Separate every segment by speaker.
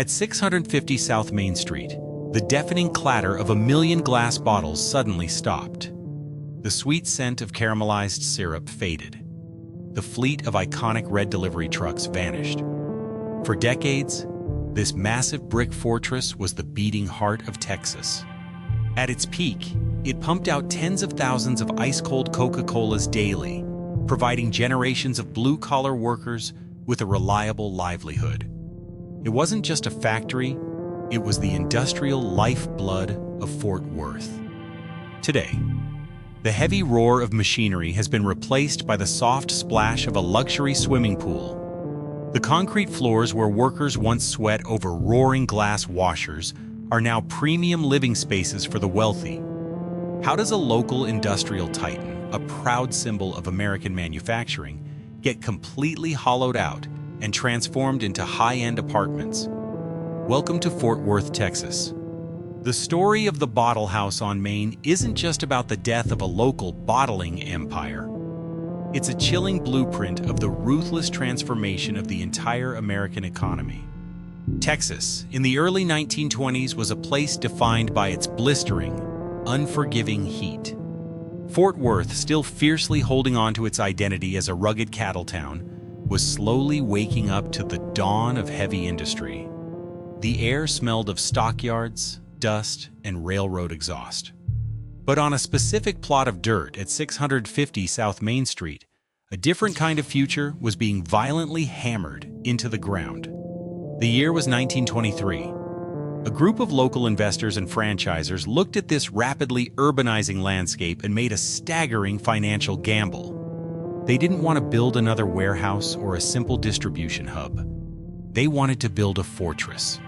Speaker 1: At 650 South Main Street, the deafening clatter of 1,000,000 glass bottles suddenly stopped. The sweet scent of caramelized syrup faded. The fleet of iconic red delivery trucks vanished. For decades, this massive brick fortress was the beating heart of Texas. At its peak, it pumped out tens of thousands of ice-cold Coca-Colas daily, providing generations of blue-collar workers with a reliable livelihood. It wasn't just a factory, it was the industrial lifeblood of Fort Worth. Today, the heavy roar of machinery has been replaced by the soft splash of a luxury swimming pool. The concrete floors where workers once sweat over roaring glass washers are now premium living spaces for the wealthy. How does a local industrial titan, a proud symbol of American manufacturing, get completely hollowed out and transformed into high-end apartments? Welcome to Fort Worth, Texas. The story of the Bottle House on Main isn't just about the death of a local bottling empire. It's a chilling blueprint of the ruthless transformation of the entire American economy. Texas, in the early 1920s, was a place defined by its blistering, unforgiving heat. Fort Worth, still fiercely holding on to its identity as a rugged cattle town, was slowly waking up to the dawn of heavy industry. The air smelled of stockyards, dust, and railroad exhaust. But on a specific plot of dirt at 650 South Main Street, a different kind of future was being violently hammered into the ground. The year was 1923. A group of local investors and franchisors looked at this rapidly urbanizing landscape and made a staggering financial gamble. They didn't want to build another warehouse or a simple distribution hub. They wanted to build a fortress.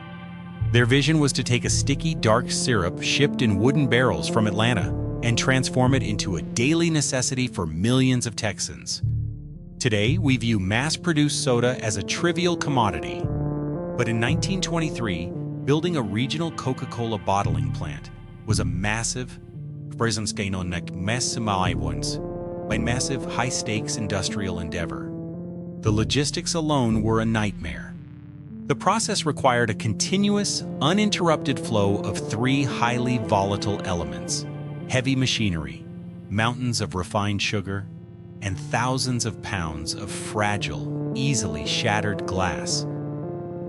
Speaker 1: Their vision was to take a sticky, dark syrup shipped in wooden barrels from Atlanta and transform it into a daily necessity for millions of Texans. Today, we view mass-produced soda as a trivial commodity. But in 1923, building a regional Coca-Cola bottling plant was a massive, massive high-stakes industrial endeavor. The logistics alone were a nightmare. The process required a continuous, uninterrupted flow of three highly volatile elements: heavy machinery, mountains of refined sugar, and thousands of pounds of fragile, easily shattered glass.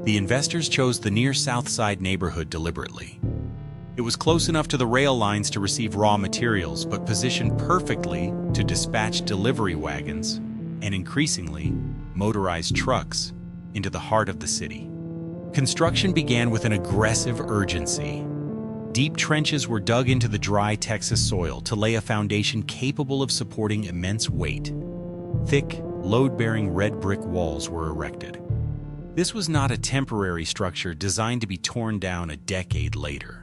Speaker 1: The investors chose the near South Side neighborhood deliberately. It was close enough to the rail lines to receive raw materials, but positioned perfectly to dispatch delivery wagons and, increasingly, motorized trucks into the heart of the city. Construction began with an aggressive urgency. Deep trenches were dug into the dry Texas soil to lay a foundation capable of supporting immense weight. Thick, load-bearing red brick walls were erected. This was not a temporary structure designed to be torn down a decade later.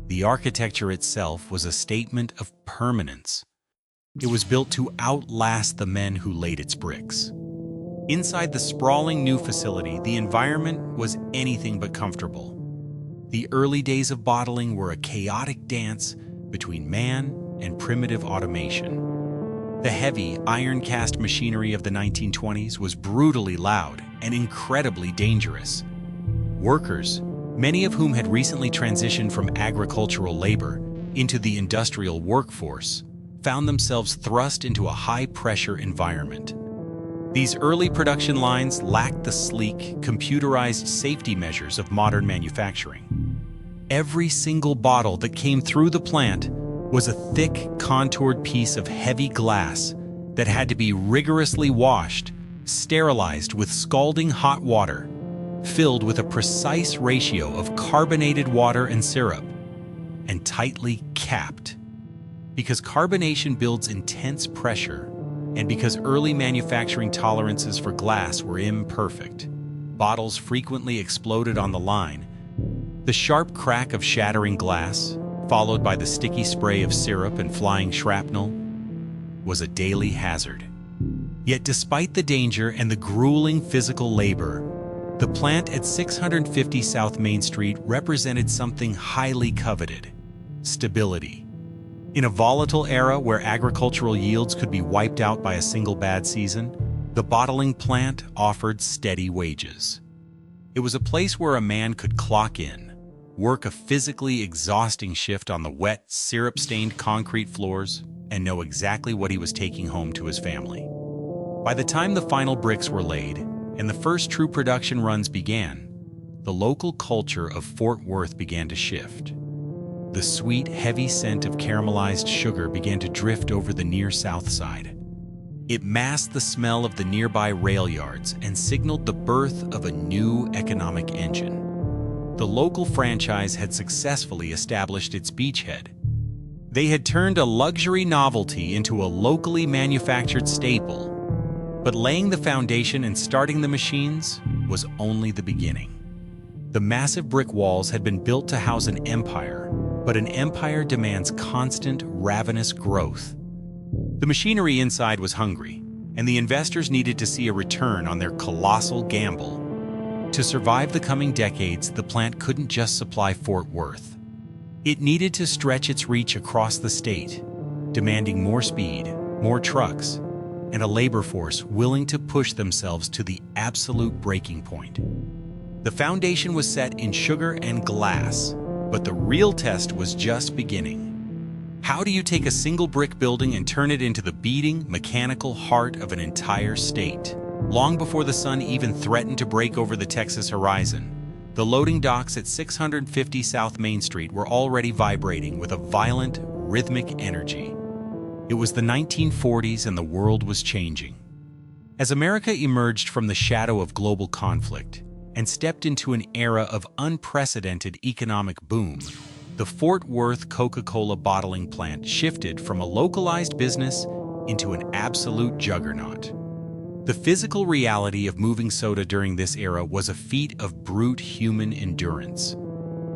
Speaker 1: The architecture itself was a statement of permanence. It was built to outlast the men who laid its bricks. Inside the sprawling new facility, the environment was anything but comfortable. The early days of bottling were a chaotic dance between man and primitive automation. The heavy, iron-cast machinery of the 1920s was brutally loud and incredibly dangerous. Workers, many of whom had recently transitioned from agricultural labor into the industrial workforce, found themselves thrust into a high-pressure environment. These early production lines lacked the sleek, computerized safety measures of modern manufacturing. Every single bottle that came through the plant was a thick, contoured piece of heavy glass that had to be rigorously washed, sterilized with scalding hot water, filled with a precise ratio of carbonated water and syrup, and tightly capped. Because carbonation builds intense pressure, and because early manufacturing tolerances for glass were imperfect, bottles frequently exploded on the line. The sharp crack of shattering glass, followed by the sticky spray of syrup and flying shrapnel, was a daily hazard. Yet despite the danger and the grueling physical labor, the plant at 650 South Main Street represented something highly coveted: stability. In a volatile era where agricultural yields could be wiped out by a single bad season, the bottling plant offered steady wages. It was a place where a man could clock in, work a physically exhausting shift on the wet, syrup-stained concrete floors, and know exactly what he was taking home to his family. By the time the final bricks were laid and the first true production runs began, the local culture of Fort Worth began to shift. The sweet, heavy scent of caramelized sugar began to drift over the near south side. It masked the smell of the nearby rail yards and signaled the birth of a new economic engine. The local franchise had successfully established its beachhead. They had turned a luxury novelty into a locally manufactured staple. But laying the foundation and starting the machines was only the beginning. The massive brick walls had been built to house an empire, but an empire demands constant, ravenous growth. The machinery inside was hungry, and the investors needed to see a return on their colossal gamble. To survive the coming decades, the plant couldn't just supply Fort Worth. It needed to stretch its reach across the state, demanding more speed, more trucks, and a labor force willing to push themselves to the absolute breaking point. The foundation was set in sugar and glass, but the real test was just beginning. How do you take a single brick building and turn it into the beating, mechanical heart of an entire state? Long before the sun even threatened to break over the Texas horizon, the loading docks at 650 South Main Street were already vibrating with a violent, rhythmic energy. It was the 1940s and the world was changing. As America emerged from the shadow of global conflict and stepped into an era of unprecedented economic boom, the Fort Worth Coca-Cola bottling plant shifted from a localized business into an absolute juggernaut. The physical reality of moving soda during this era was a feat of brute human endurance.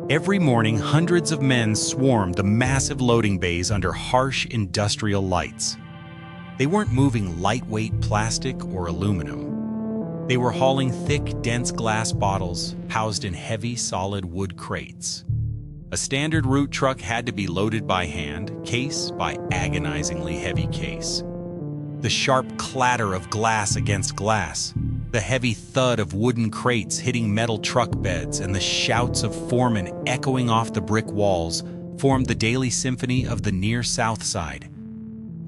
Speaker 1: Every morning, hundreds of men swarmed the massive loading bays under harsh industrial lights. They weren't moving lightweight plastic or aluminum. They were hauling thick, dense glass bottles housed in heavy, solid wood crates. A standard route truck had to be loaded by hand, case by agonizingly heavy case. The sharp clatter of glass against glass, the heavy thud of wooden crates hitting metal truck beds, and the shouts of foremen echoing off the brick walls formed the daily symphony of the near south side.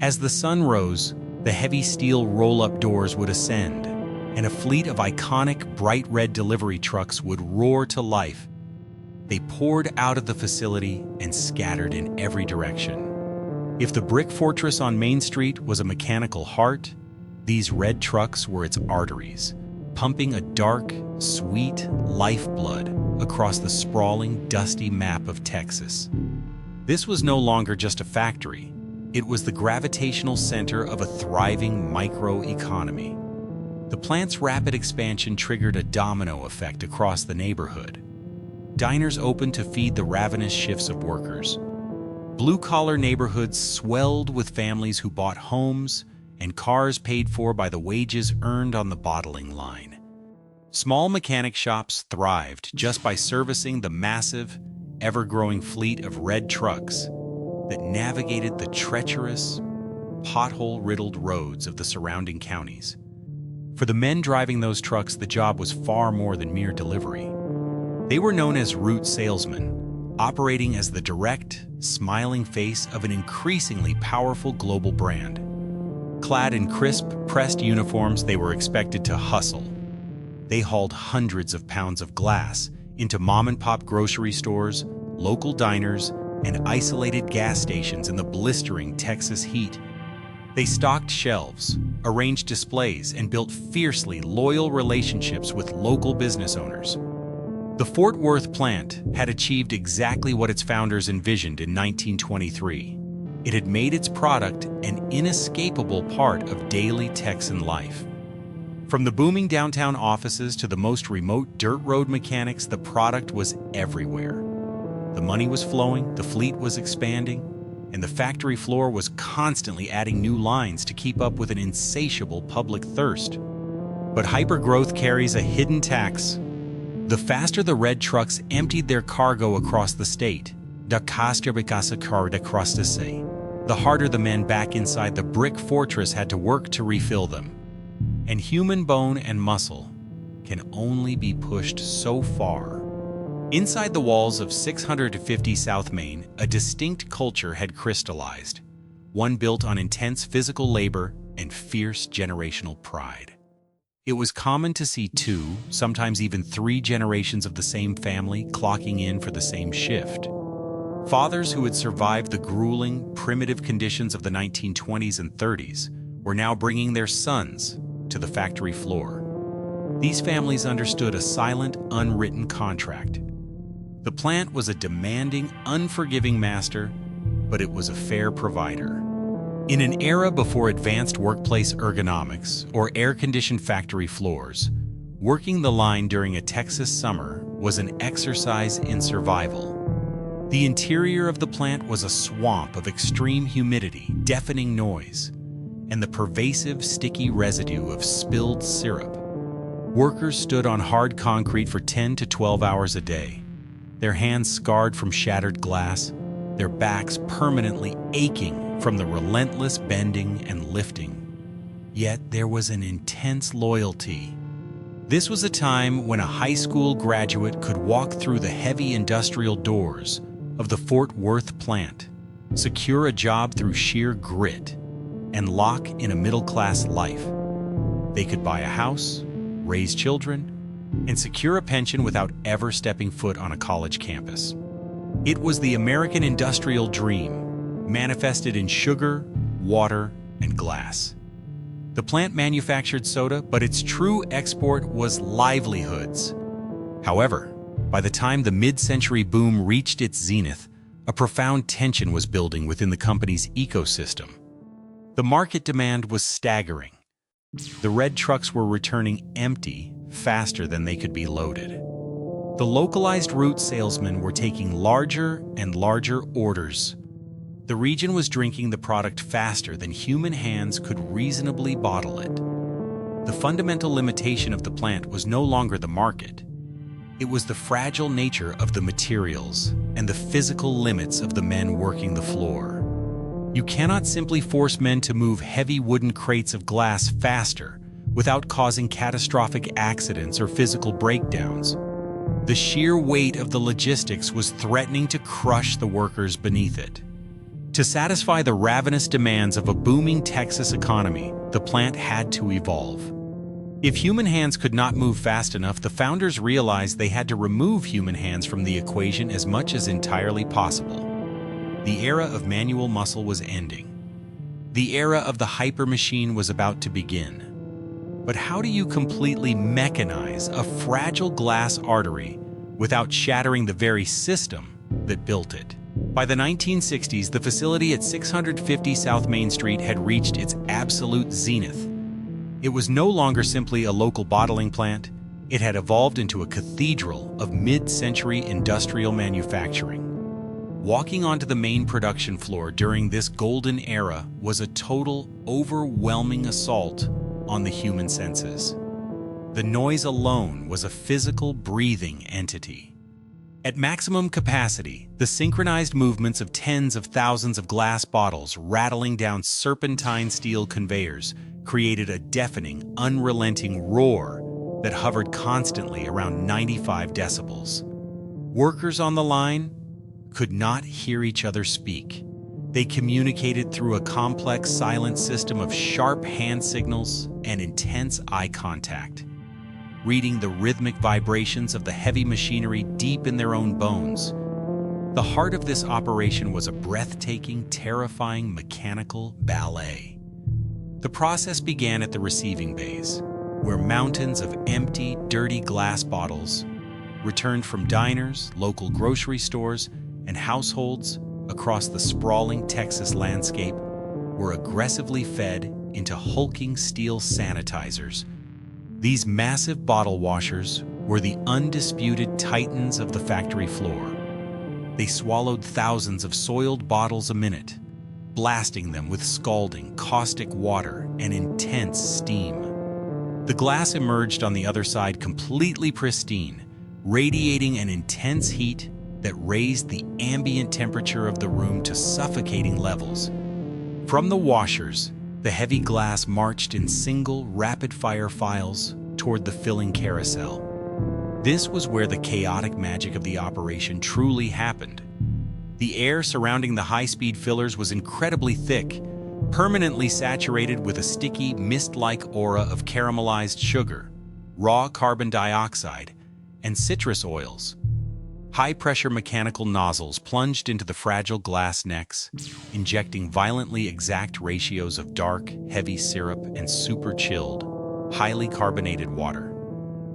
Speaker 1: As the sun rose, the heavy steel roll-up doors would ascend, and a fleet of iconic bright red delivery trucks would roar to life. They poured out of the facility and scattered in every direction. If the brick fortress on Main Street was a mechanical heart, these red trucks were its arteries, pumping a dark, sweet lifeblood across the sprawling, dusty map of Texas. This was no longer just a factory. It was the gravitational center of a thriving microeconomy. The plant's rapid expansion triggered a domino effect across the neighborhood. Diners opened to feed the ravenous shifts of workers. Blue-collar neighborhoods swelled with families who bought homes and cars paid for by the wages earned on the bottling line. Small mechanic shops thrived just by servicing the massive, ever-growing fleet of red trucks that navigated the treacherous, pothole-riddled roads of the surrounding counties. For the men driving those trucks, the job was far more than mere delivery. They were known as route salesmen, operating as the direct, smiling face of an increasingly powerful global brand. Clad in crisp, pressed uniforms, they were expected to hustle. They hauled hundreds of pounds of glass into mom-and-pop grocery stores, local diners, and isolated gas stations in the blistering Texas heat. They stocked shelves, arranged displays, and built fiercely loyal relationships with local business owners. The Fort Worth plant had achieved exactly what its founders envisioned in 1923. It had made its product an inescapable part of daily Texan life. From the booming downtown offices to the most remote dirt road mechanics, the product was everywhere. The money was flowing, the fleet was expanding, and the factory floor was constantly adding new lines to keep up with an insatiable public thirst. But hypergrowth carries a hidden tax. The faster the red trucks emptied their cargo across the state, the harder the men back inside the brick fortress had to work to refill them. And human bone and muscle, can only be pushed so far. Inside the walls of 650 South Main, a distinct culture had crystallized, one built on intense physical labor and fierce generational pride. It was common to see 2, sometimes even 3 generations of the same family clocking in for the same shift. Fathers who had survived the grueling, primitive conditions of the 1920s and 30s were now bringing their sons to the factory floor. These families understood a silent, unwritten contract. The plant was a demanding, unforgiving master, but it was a fair provider. In an era before advanced workplace ergonomics or air-conditioned factory floors, working the line during a Texas summer was an exercise in survival. The interior of the plant was a swamp of extreme humidity, deafening noise, and the pervasive, sticky residue of spilled syrup. Workers stood on hard concrete for 10 to 12 hours a day, their hands scarred from shattered glass, their backs permanently aching from the relentless bending and lifting. Yet there was an intense loyalty. This was a time when a high school graduate could walk through the heavy industrial doors of the Fort Worth plant, secure a job through sheer grit, and lock in a middle-class life. They could buy a house, raise children, and secure a pension without ever stepping foot on a college campus. It was the American industrial dream, manifested in sugar, water, and glass. The plant manufactured soda, but its true export was livelihoods. However, by the time the mid-century boom reached its zenith, a profound tension was building within the company's ecosystem. The market demand was staggering. The red trucks were returning empty faster than they could be loaded. The localized route salesmen were taking larger and larger orders. The region was drinking the product faster than human hands could reasonably bottle it. The fundamental limitation of the plant was no longer the market. It was the fragile nature of the materials and the physical limits of the men working the floor. You cannot simply force men to move heavy wooden crates of glass faster without causing catastrophic accidents or physical breakdowns. The sheer weight of the logistics was threatening to crush the workers beneath it. To satisfy the ravenous demands of a booming Texas economy, the plant had to evolve. If human hands could not move fast enough, the founders realized they had to remove human hands from the equation as much as entirely possible. The era of manual muscle was ending. The era of the hyper-machine was about to begin. But how do you completely mechanize a fragile glass artery without shattering the very system that built it? By the 1960s, the facility at 650 South Main Street had reached its absolute zenith. It was no longer simply a local bottling plant. It had evolved into a cathedral of mid-century industrial manufacturing. Walking onto the main production floor during this golden era was a total, overwhelming assault on the human senses. The noise alone was a physical, breathing entity. At maximum capacity, the synchronized movements of tens of thousands of glass bottles rattling down serpentine steel conveyors created a deafening, unrelenting roar that hovered constantly around 95 decibels. Workers on the line could not hear each other speak. They communicated through a complex silent system of sharp hand signals and intense eye contact, reading the rhythmic vibrations of the heavy machinery deep in their own bones. The heart of this operation was a breathtaking, terrifying mechanical ballet. The process began at the receiving bays, where mountains of empty, dirty glass bottles returned from diners, local grocery stores, and households across the sprawling Texas landscape were aggressively fed into hulking steel sanitizers. These massive bottle washers were the undisputed titans of the factory floor. They swallowed thousands of soiled bottles a minute, blasting them with scalding, caustic water and intense steam. The glass emerged on the other side completely pristine, radiating an intense heat that raised the ambient temperature of the room to suffocating levels. From the washers, the heavy glass marched in single, rapid-fire files toward the filling carousel. This was where the chaotic magic of the operation truly happened. The air surrounding the high-speed fillers was incredibly thick, permanently saturated with a sticky, mist-like aura of caramelized sugar, raw carbon dioxide, and citrus oils. High-pressure mechanical nozzles plunged into the fragile glass necks, injecting violently exact ratios of dark, heavy syrup and super-chilled, highly carbonated water.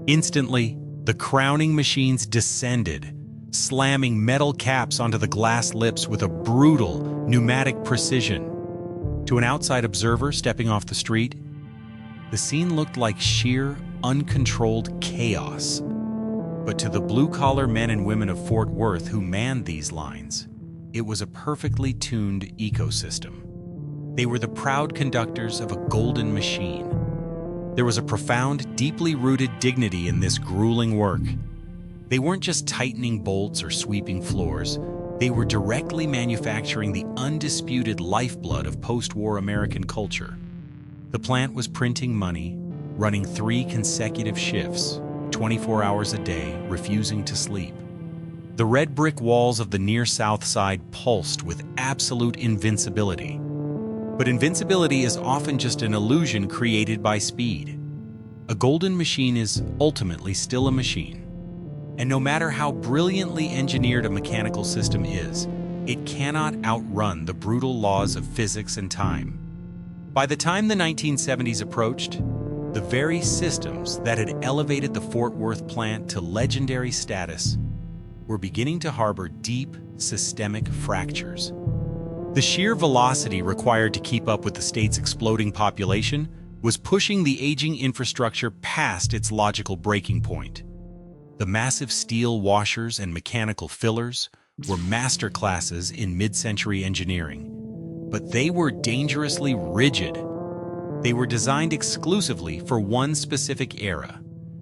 Speaker 1: Instantly, the crowning machines descended, slamming metal caps onto the glass lips with a brutal, pneumatic precision. To an outside observer stepping off the street, the scene looked like sheer, uncontrolled chaos. But to the blue-collar men and women of Fort Worth who manned these lines, it was a perfectly tuned ecosystem. They were the proud conductors of a golden machine. There was a profound, deeply rooted dignity in this grueling work. They weren't just tightening bolts or sweeping floors. They were directly manufacturing the undisputed lifeblood of post-war American culture. The plant was printing money, running 3 consecutive shifts, 24 hours a day, refusing to sleep. The red brick walls of the near south side pulsed with absolute invincibility. But invincibility is often just an illusion created by speed. A golden machine is ultimately still a machine. And no matter how brilliantly engineered a mechanical system is, it cannot outrun the brutal laws of physics and time. By the time the 1970s approached, the very systems that had elevated the Fort Worth plant to legendary status were beginning to harbor deep, systemic fractures. The sheer velocity required to keep up with the state's exploding population was pushing the aging infrastructure past its logical breaking point. The massive steel washers and mechanical fillers were masterclasses in mid-century engineering, but they were dangerously rigid. They were designed exclusively for one specific era,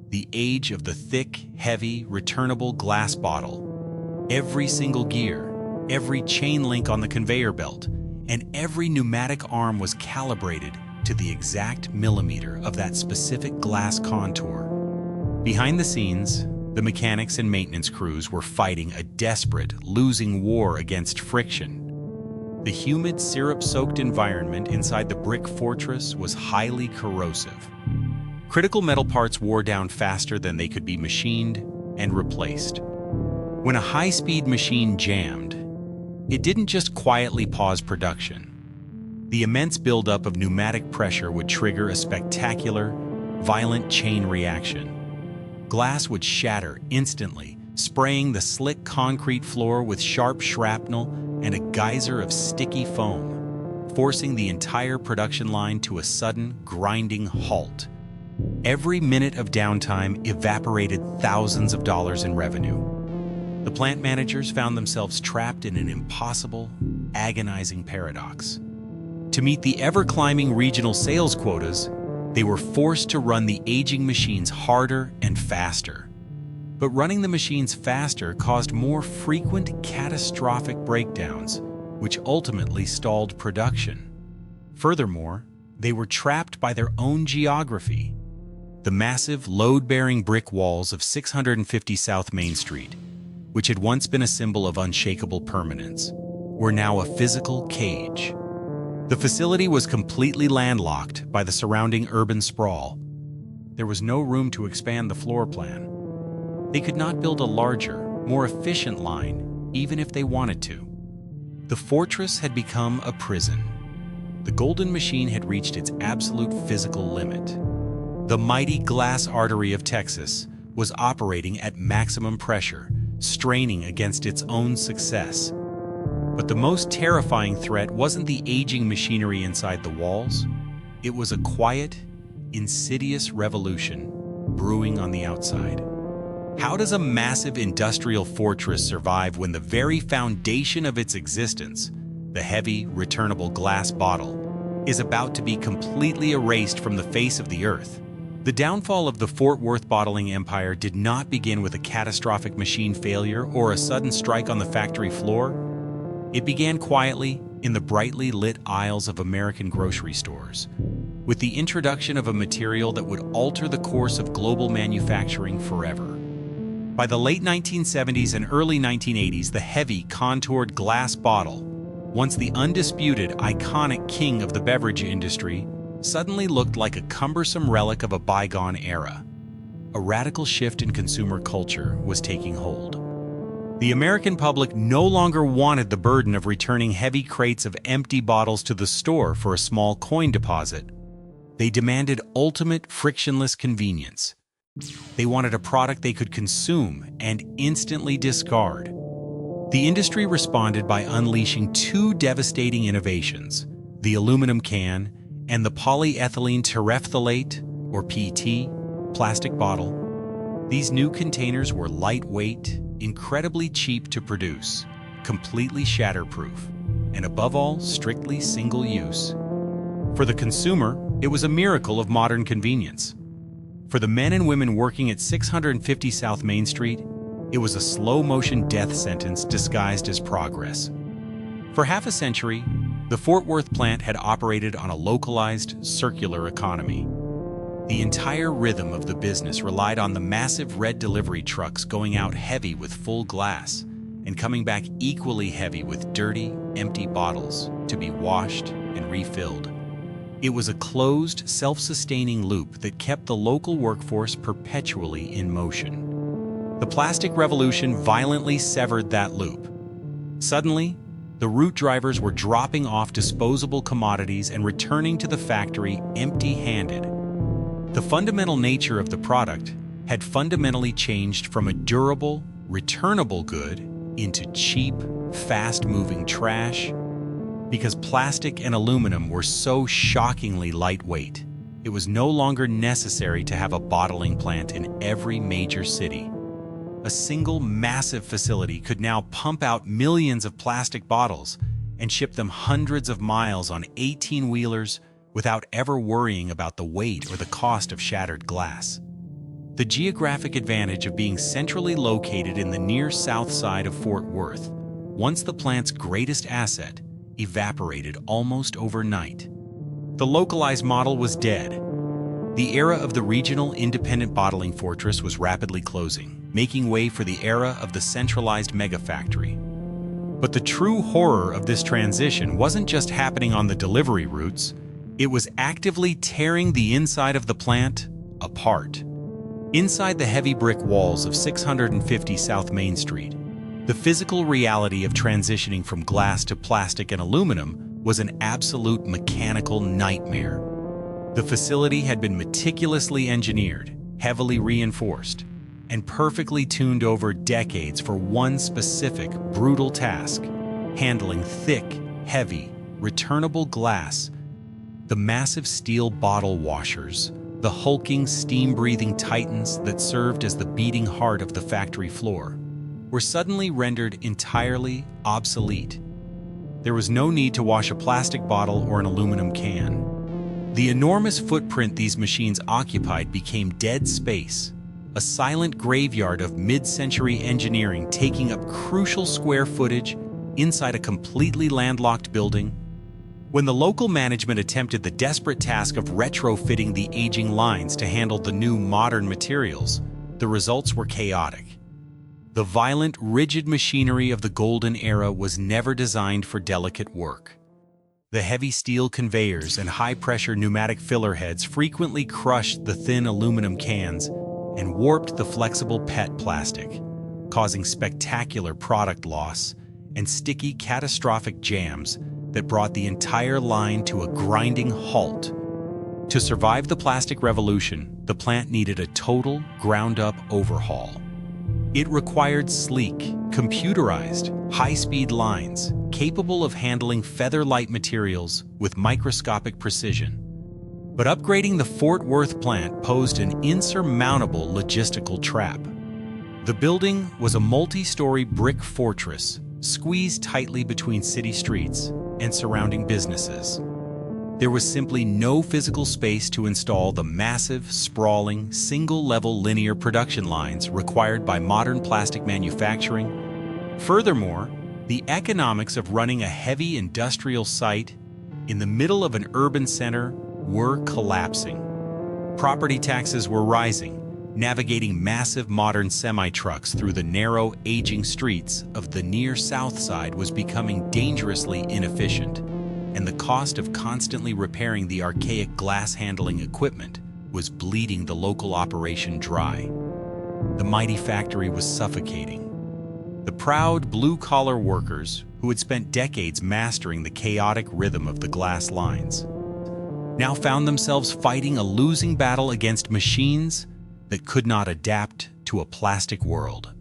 Speaker 1: the age of the thick, heavy, returnable glass bottle. Every single gear, every chain link on the conveyor belt, and every pneumatic arm was calibrated to the exact millimeter of that specific glass contour. Behind the scenes, the mechanics and maintenance crews were fighting a desperate, losing war against friction. The humid, syrup-soaked environment inside the brick fortress was highly corrosive. Critical metal parts wore down faster than they could be machined and replaced. When a high-speed machine jammed, it didn't just quietly pause production. The immense buildup of pneumatic pressure would trigger a spectacular, violent chain reaction. Glass would shatter instantly, spraying the slick concrete floor with sharp shrapnel and a geyser of sticky foam, forcing the entire production line to a sudden, grinding halt. Every minute of downtime evaporated thousands of dollars in revenue. The plant managers found themselves trapped in an impossible, agonizing paradox. To meet the ever-climbing regional sales quotas, they were forced to run the aging machines harder and faster. But running the machines faster caused more frequent catastrophic breakdowns, which ultimately stalled production. Furthermore, they were trapped by their own geography. The massive, load-bearing brick walls of 650 South Main Street, which had once been a symbol of unshakable permanence, were now a physical cage. The facility was completely landlocked by the surrounding urban sprawl. There was no room to expand the floor plan. They could not build a larger, more efficient line, even if they wanted to. The fortress had become a prison. The golden machine had reached its absolute physical limit. The mighty glass artery of Texas was operating at maximum pressure, straining against its own success. But the most terrifying threat wasn't the aging machinery inside the walls. It was a quiet, insidious revolution brewing on the outside. How does a massive industrial fortress survive when the very foundation of its existence, the heavy, returnable glass bottle, is about to be completely erased from the face of the earth? The downfall of the Fort Worth bottling empire did not begin with a catastrophic machine failure or a sudden strike on the factory floor. It began quietly in the brightly lit aisles of American grocery stores. with the introduction of a material that would alter the course of global manufacturing forever. By the late 1970s and early 1980s, the heavy, contoured glass bottle, once the undisputed, iconic king of the beverage industry, suddenly looked like a cumbersome relic of a bygone era. A radical shift in consumer culture was taking hold. The American public no longer wanted the burden of returning heavy crates of empty bottles to the store for a small coin deposit. They demanded ultimate frictionless convenience. They wanted a product they could consume and instantly discard. The industry responded by unleashing two devastating innovations: the aluminum can and the polyethylene terephthalate, or PET, plastic bottle. These new containers were lightweight, incredibly cheap to produce, completely shatterproof, and above all, strictly single-use. For the consumer, it was a miracle of modern convenience. For the men and women working at 650 South Main Street, it was a slow-motion death sentence disguised as progress. For half a century, the Fort Worth plant had operated on a localized, circular economy. The entire rhythm of the business relied on the massive red delivery trucks going out heavy with full glass and coming back equally heavy with dirty, empty bottles to be washed and refilled. It was a closed, self-sustaining loop that kept the local workforce perpetually in motion. The plastic revolution violently severed that loop. Suddenly, the route drivers were dropping off disposable commodities and returning to the factory empty-handed. The fundamental nature of the product had fundamentally changed from a durable, returnable good into cheap, fast-moving trash. Because plastic and aluminum were so shockingly lightweight, it was no longer necessary to have a bottling plant in every major city. A single massive facility could now pump out millions of plastic bottles and ship them hundreds of miles on 18-wheelers without ever worrying about the weight or the cost of shattered glass. The geographic advantage of being centrally located in the near south side of Fort Worth, once the plant's greatest asset, evaporated almost overnight. The localized model was dead. The era of the regional independent bottling fortress was rapidly closing, making way for the era of the centralized megafactory. But the true horror of this transition wasn't just happening on the delivery routes, it was actively tearing the inside of the plant apart. Inside the heavy brick walls of 650 South Main Street, the physical reality of transitioning from glass to plastic and aluminum was an absolute mechanical nightmare. The facility had been meticulously engineered, heavily reinforced, and perfectly tuned over decades for one specific, brutal task: handling thick, heavy, returnable glass. The massive steel bottle washers, the hulking, steam-breathing titans that served as the beating heart of the factory floor, were suddenly rendered entirely obsolete. There was no need to wash a plastic bottle or an aluminum can. The enormous footprint these machines occupied became dead space, a silent graveyard of mid-century engineering taking up crucial square footage inside a completely landlocked building. When the local management attempted the desperate task of retrofitting the aging lines to handle the new modern materials, the results were chaotic. The violent, rigid machinery of the golden era was never designed for delicate work. The heavy steel conveyors and high-pressure pneumatic filler heads frequently crushed the thin aluminum cans and warped the flexible PET plastic, causing spectacular product loss and sticky, catastrophic jams that brought the entire line to a grinding halt. To survive the plastic revolution, the plant needed a total, ground-up overhaul. It required sleek, computerized, high-speed lines capable of handling feather-light materials with microscopic precision. But upgrading the Fort Worth plant posed an insurmountable logistical trap. The building was a multi-story brick fortress, squeezed tightly between city streets and surrounding businesses. There was simply no physical space to install the massive, sprawling, single-level linear production lines required by modern plastic manufacturing. Furthermore, the economics of running a heavy industrial site in the middle of an urban center were collapsing. Property taxes were rising, navigating massive modern semi-trucks through the narrow, aging streets of the near South Side was becoming dangerously inefficient, and the cost of constantly repairing the archaic glass-handling equipment was bleeding the local operation dry. The mighty factory was suffocating. The proud blue-collar workers, who had spent decades mastering the chaotic rhythm of the glass lines, now found themselves fighting a losing battle against machines that could not adapt to a plastic world.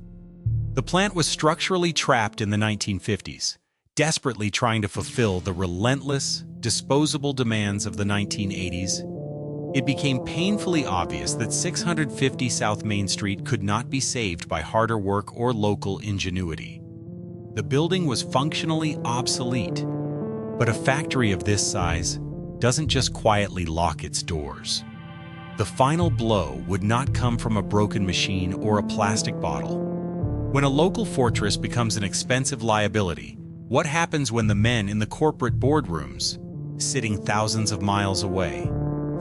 Speaker 1: The plant was structurally trapped in the 1950s, desperately trying to fulfill the relentless, disposable demands of the 1980s. It became painfully obvious that 650 South Main Street could not be saved by harder work or local ingenuity. The building was functionally obsolete, but a factory of this size doesn't just quietly lock its doors. The final blow would not come from a broken machine or a plastic bottle. When a local fortress becomes an expensive liability, what happens when the men in the corporate boardrooms, sitting thousands of miles away,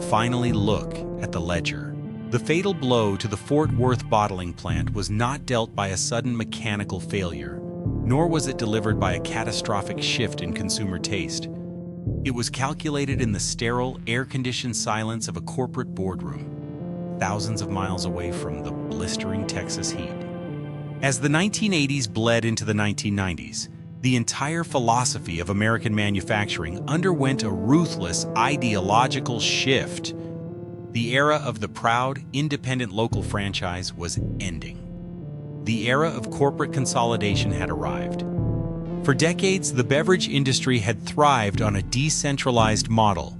Speaker 1: finally look at the ledger? The fatal blow to the Fort Worth bottling plant was not dealt by a sudden mechanical failure, nor was it delivered by a catastrophic shift in consumer taste. It was calculated in the sterile, air-conditioned silence of a corporate boardroom, thousands of miles away from the blistering Texas heat. As the 1980s bled into the 1990s, the entire philosophy of American manufacturing underwent a ruthless ideological shift. The era of the proud, independent local franchise was ending. The era of corporate consolidation had arrived. For decades, the beverage industry had thrived on a decentralized model.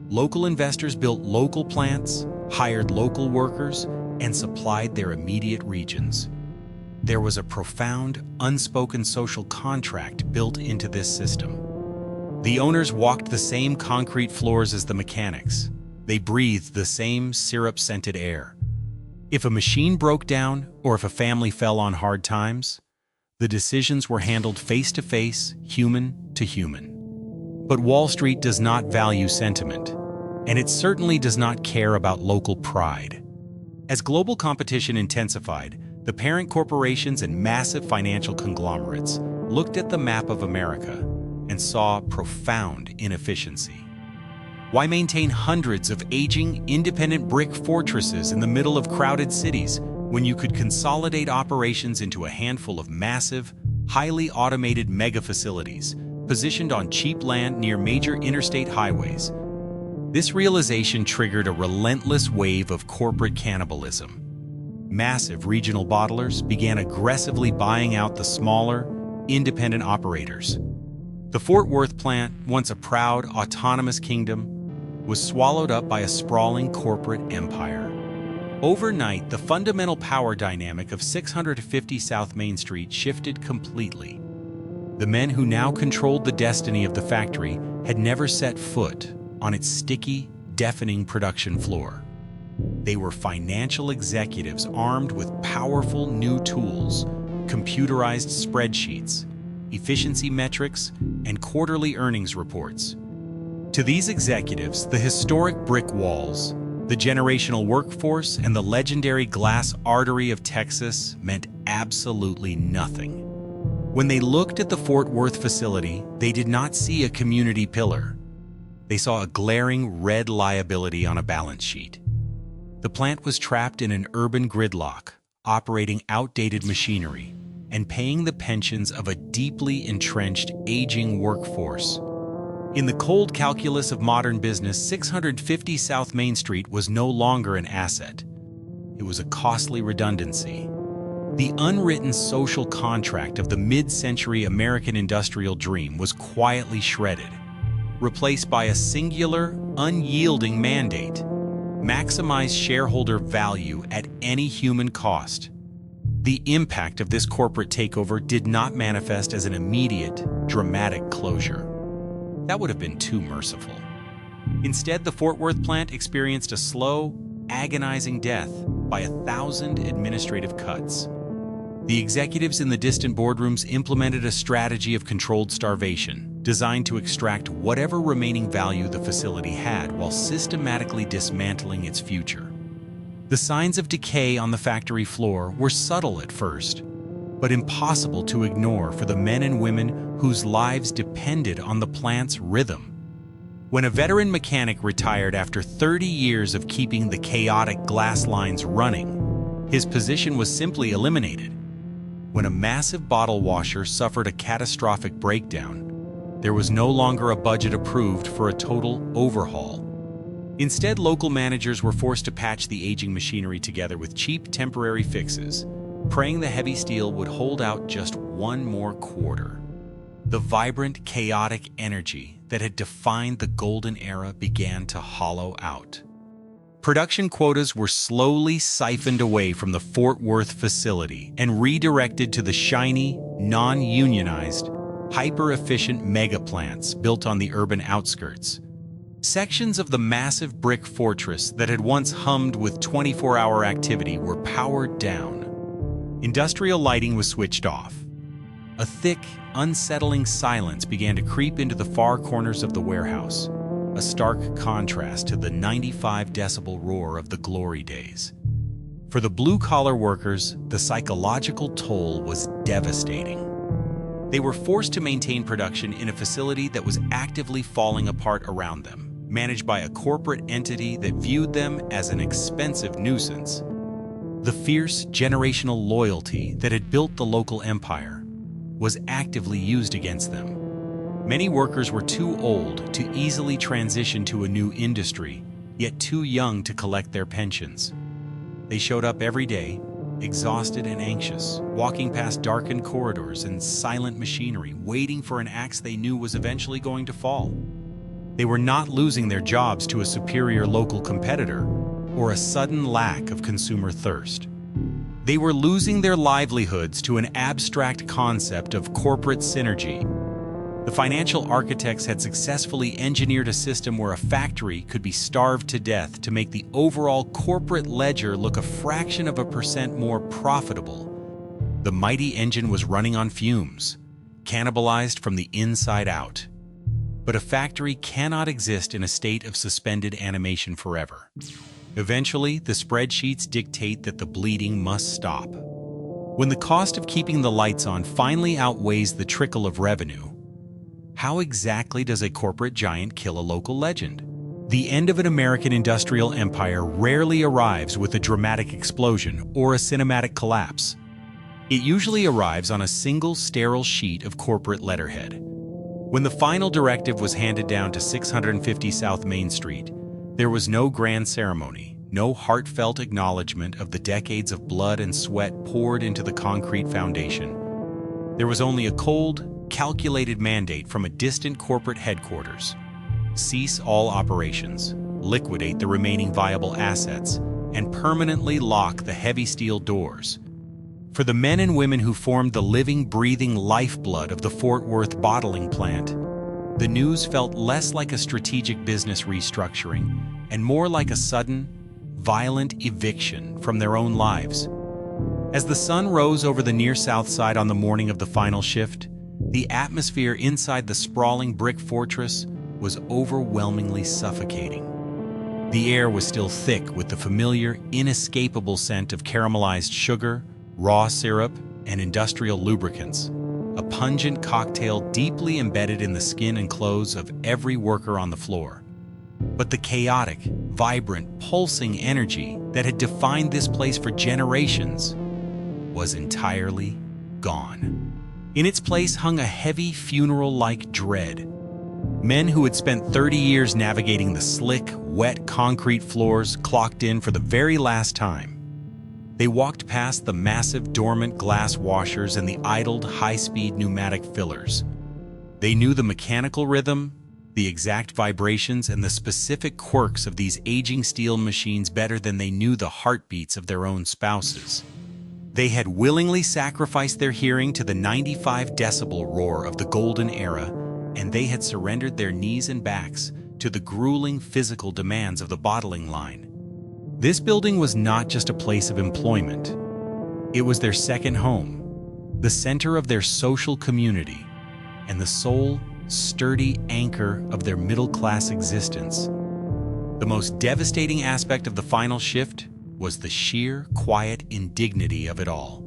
Speaker 1: Local investors built local plants, hired local workers, and supplied their immediate regions. There was a profound, unspoken social contract built into this system. The owners walked the same concrete floors as the mechanics. They breathed the same syrup-scented air. If a machine broke down, or if a family fell on hard times, the decisions were handled face-to-face, human to human. But Wall Street does not value sentiment, and it certainly does not care about local pride. As global competition intensified, the parent corporations and massive financial conglomerates looked at the map of America and saw profound inefficiency. Why maintain hundreds of aging, independent brick fortresses in the middle of crowded cities when you could consolidate operations into a handful of massive, highly automated mega-facilities positioned on cheap land near major interstate highways? This realization triggered a relentless wave of corporate cannibalism. Massive regional bottlers began aggressively buying out the smaller, independent operators. The Fort Worth plant, once a proud, autonomous kingdom, was swallowed up by a sprawling corporate empire. Overnight, the fundamental power dynamic of 650 South Main Street shifted completely. The men who now controlled the destiny of the factory had never set foot on its sticky, deafening production floor. They were financial executives armed with powerful new tools, computerized spreadsheets, efficiency metrics, and quarterly earnings reports. To these executives, the historic brick walls, the generational workforce, and the legendary glass artery of Texas meant absolutely nothing. When they looked at the Fort Worth facility, they did not see a community pillar. They saw a glaring red liability on a balance sheet. The plant was trapped in an urban gridlock, operating outdated machinery, and paying the pensions of a deeply entrenched, aging workforce. In the cold calculus of modern business, 650 South Main Street was no longer an asset. It was a costly redundancy. The unwritten social contract of the mid-century American industrial dream was quietly shredded, replaced by a singular, unyielding mandate: maximize shareholder value at any human cost. The impact of this corporate takeover did not manifest as an immediate, dramatic closure. That would have been too merciful. Instead, the Fort Worth plant experienced a slow, agonizing death by 1,000 administrative cuts. The executives in the distant boardrooms implemented a strategy of controlled starvation. designed to extract whatever remaining value the facility had while systematically dismantling its future. The signs of decay on the factory floor were subtle at first, but impossible to ignore for the men and women whose lives depended on the plant's rhythm. When a veteran mechanic retired after 30 years of keeping the chaotic glass lines running, his position was simply eliminated. When a massive bottle washer suffered a catastrophic breakdown, there was no longer a budget approved for a total overhaul. Instead, local managers were forced to patch the aging machinery together with cheap temporary fixes, praying the heavy steel would hold out just one more quarter. The vibrant, chaotic energy that had defined the golden era began to hollow out. Production quotas were slowly siphoned away from the Fort Worth facility and redirected to the shiny, non-unionized, hyper-efficient mega plants built on the urban outskirts. Sections of the massive brick fortress that had once hummed with 24-hour activity were powered down. Industrial lighting was switched off. A thick, unsettling silence began to creep into the far corners of the warehouse, a stark contrast to the 95-decibel roar of the glory days. For the blue-collar workers, the psychological toll was devastating. They were forced to maintain production in a facility that was actively falling apart around them, managed by a corporate entity that viewed them as an expensive nuisance. The fierce generational loyalty that had built the local empire was actively used against them. Many workers were too old to easily transition to a new industry, yet too young to collect their pensions. They showed up every day, exhausted and anxious, walking past darkened corridors and silent machinery, waiting for an axe they knew was eventually going to fall. They were not losing their jobs to a superior local competitor or a sudden lack of consumer thirst. They were losing their livelihoods to an abstract concept of corporate synergy. The financial architects had successfully engineered a system where a factory could be starved to death to make the overall corporate ledger look a fraction of a percent more profitable. The mighty engine was running on fumes, cannibalized from the inside out. But a factory cannot exist in a state of suspended animation forever. Eventually, the spreadsheets dictate that the bleeding must stop. When the cost of keeping the lights on finally outweighs the trickle of revenue, how exactly does a corporate giant kill a local legend? The end of an American industrial empire rarely arrives with a dramatic explosion or a cinematic collapse. It usually arrives on a single sterile sheet of corporate letterhead. When the final directive was handed down to 650 South Main Street, there was no grand ceremony, no heartfelt acknowledgement of the decades of blood and sweat poured into the concrete foundation. There was only a cold, calculated mandate from a distant corporate headquarters: cease all operations, liquidate the remaining viable assets, and permanently lock the heavy steel doors. For the men and women who formed the living, breathing lifeblood of the Fort Worth bottling plant, the news felt less like a strategic business restructuring and more like a sudden, violent eviction from their own lives. As the sun rose over the near south side on the morning of the final shift, the atmosphere inside the sprawling brick fortress was overwhelmingly suffocating. The air was still thick with the familiar, inescapable scent of caramelized sugar, raw syrup, and industrial lubricants, a pungent cocktail deeply embedded in the skin and clothes of every worker on the floor. But the chaotic, vibrant, pulsing energy that had defined this place for generations was entirely gone. In its place hung a heavy, funeral-like dread. Men who had spent 30 years navigating the slick, wet concrete floors clocked in for the very last time. They walked past the massive dormant glass washers and the idled high-speed pneumatic fillers. They knew the mechanical rhythm, the exact vibrations, and the specific quirks of these aging steel machines better than they knew the heartbeats of their own spouses. They had willingly sacrificed their hearing to the 95-decibel roar of the golden era, and they had surrendered their knees and backs to the grueling physical demands of the bottling line. This building was not just a place of employment. It was their second home, the center of their social community, and the sole, sturdy anchor of their middle-class existence. The most devastating aspect of the final shift was the sheer, quiet indignity of it all.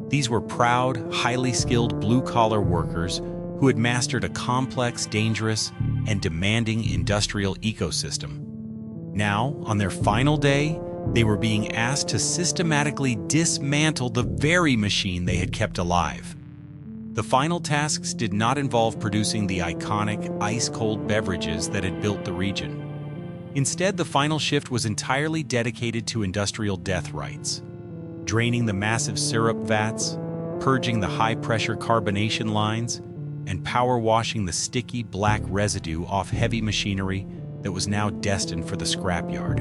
Speaker 1: These were proud, highly skilled blue-collar workers who had mastered a complex, dangerous, and demanding industrial ecosystem. Now, on their final day, they were being asked to systematically dismantle the very machine they had kept alive. The final tasks did not involve producing the iconic, ice-cold beverages that had built the region. Instead, the final shift was entirely dedicated to industrial death rites, draining the massive syrup vats, purging the high-pressure carbonation lines, and power washing the sticky black residue off heavy machinery that was now destined for the scrapyard.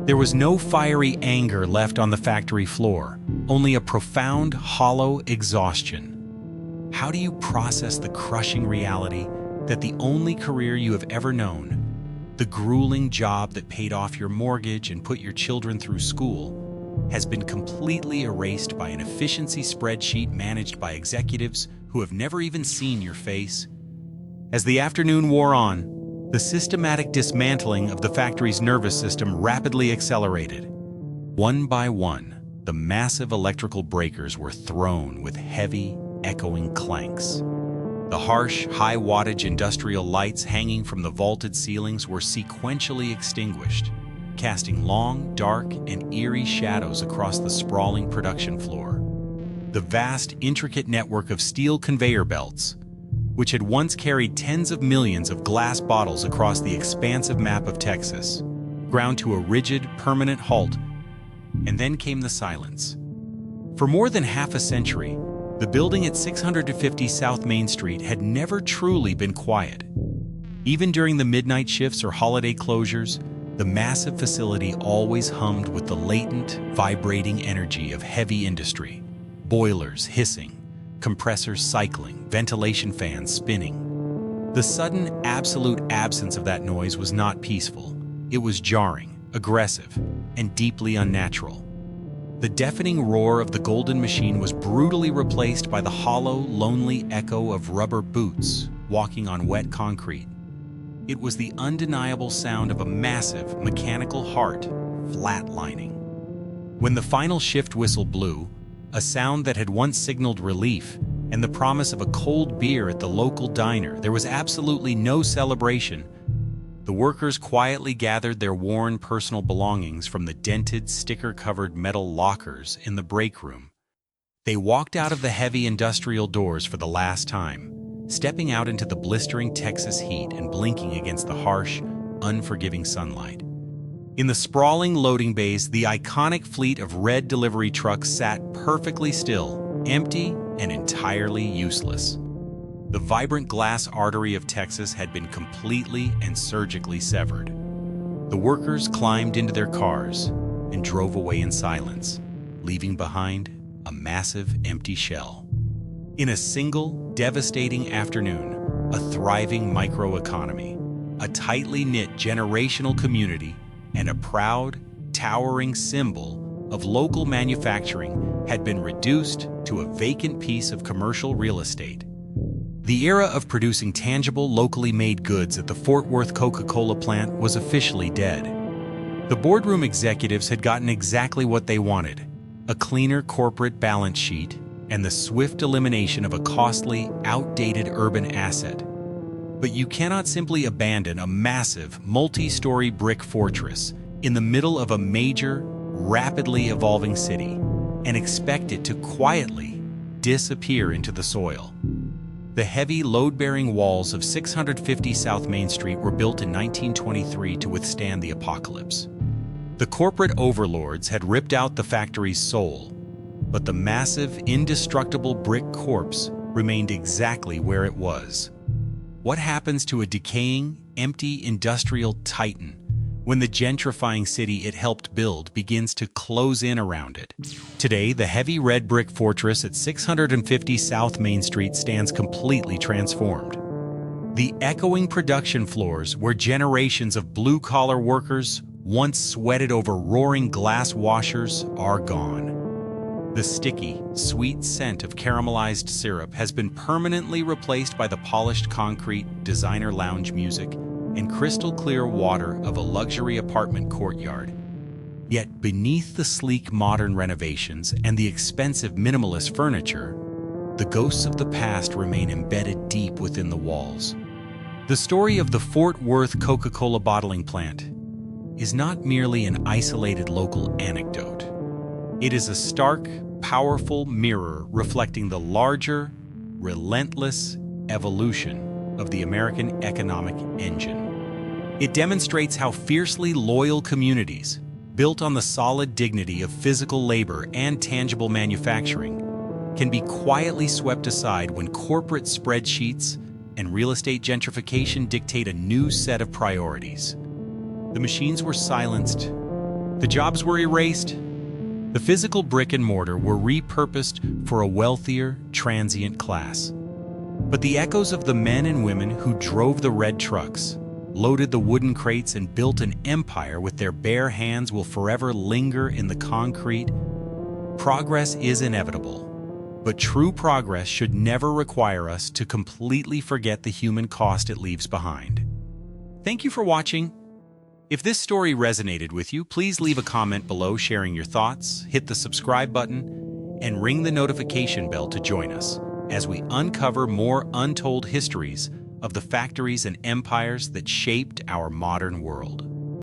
Speaker 1: There was no fiery anger left on the factory floor, only a profound, hollow exhaustion. How do you process the crushing reality that the only career you have ever known, the grueling job that paid off your mortgage and put your children through school, has been completely erased by an efficiency spreadsheet managed by executives who have never even seen your face? As the afternoon wore on, the systematic dismantling of the factory's nervous system rapidly accelerated. One by one, the massive electrical breakers were thrown with heavy, echoing clanks. The harsh, high-wattage industrial lights hanging from the vaulted ceilings were sequentially extinguished, casting long, dark, and eerie shadows across the sprawling production floor. The vast, intricate network of steel conveyor belts, which had once carried tens of millions of glass bottles across the expansive map of Texas, ground to a rigid, permanent halt, and then came the silence. For more than half a century, the building at 650 South Main Street had never truly been quiet. Even during the midnight shifts or holiday closures, the massive facility always hummed with the latent, vibrating energy of heavy industry, boilers hissing, compressors cycling, ventilation fans spinning. The sudden, absolute absence of that noise was not peaceful. It was jarring, aggressive, and deeply unnatural. The deafening roar of the golden machine was brutally replaced by the hollow, lonely echo of rubber boots walking on wet concrete. It was the undeniable sound of a massive, mechanical heart flatlining. When the final shift whistle blew, a sound that had once signaled relief and the promise of a cold beer at the local diner, there was absolutely no celebration. The workers quietly gathered their worn personal belongings from the dented, sticker-covered metal lockers in the break room. They walked out of the heavy industrial doors for the last time, stepping out into the blistering Texas heat and blinking against the harsh, unforgiving sunlight. In the sprawling loading bays, the iconic fleet of red delivery trucks sat perfectly still, empty and entirely useless. The vibrant glass artery of Texas had been completely and surgically severed. The workers climbed into their cars and drove away in silence, leaving behind a massive empty shell. In a single, devastating afternoon, a thriving microeconomy, a tightly knit generational community, and a proud, towering symbol of local manufacturing had been reduced to a vacant piece of commercial real estate. The era of producing tangible, locally made goods at the Fort Worth Coca-Cola plant was officially dead. The boardroom executives had gotten exactly what they wanted: a cleaner corporate balance sheet and the swift elimination of a costly, outdated urban asset. But you cannot simply abandon a massive, multi-story brick fortress in the middle of a major, rapidly evolving city and expect it to quietly disappear into the soil. The heavy, load-bearing walls of 650 South Main Street were built in 1923 to withstand the apocalypse. The corporate overlords had ripped out the factory's soul, but the massive, indestructible brick corpse remained exactly where it was. What happens to a decaying, empty industrial titan when the gentrifying city it helped build begins to close in around it? Today, the heavy red brick fortress at 650 South Main Street stands completely transformed. The echoing production floors where generations of blue-collar workers once sweated over roaring glass washers are gone. The sticky, sweet scent of caramelized syrup has been permanently replaced by the polished concrete, designer lounge music, and crystal-clear water of a luxury apartment courtyard. Yet beneath the sleek modern renovations and the expensive minimalist furniture, the ghosts of the past remain embedded deep within the walls. The story of the Fort Worth Coca-Cola bottling plant is not merely an isolated local anecdote. It is a stark, powerful mirror reflecting the larger, relentless evolution of the American economic engine. It demonstrates how fiercely loyal communities, built on the solid dignity of physical labor and tangible manufacturing, can be quietly swept aside when corporate spreadsheets and real estate gentrification dictate a new set of priorities. The machines were silenced, the jobs were erased, the physical brick and mortar were repurposed for a wealthier, transient class. But the echoes of the men and women who drove the red trucks, loaded the wooden crates, and built an empire with their bare hands will forever linger in the concrete. Progress is inevitable, but true progress should never require us to completely forget the human cost it leaves behind. Thank you for watching. If this story resonated with you, please leave a comment below sharing your thoughts, hit the subscribe button, and ring the notification bell to join us as we uncover more untold histories of the factories and empires that shaped our modern world.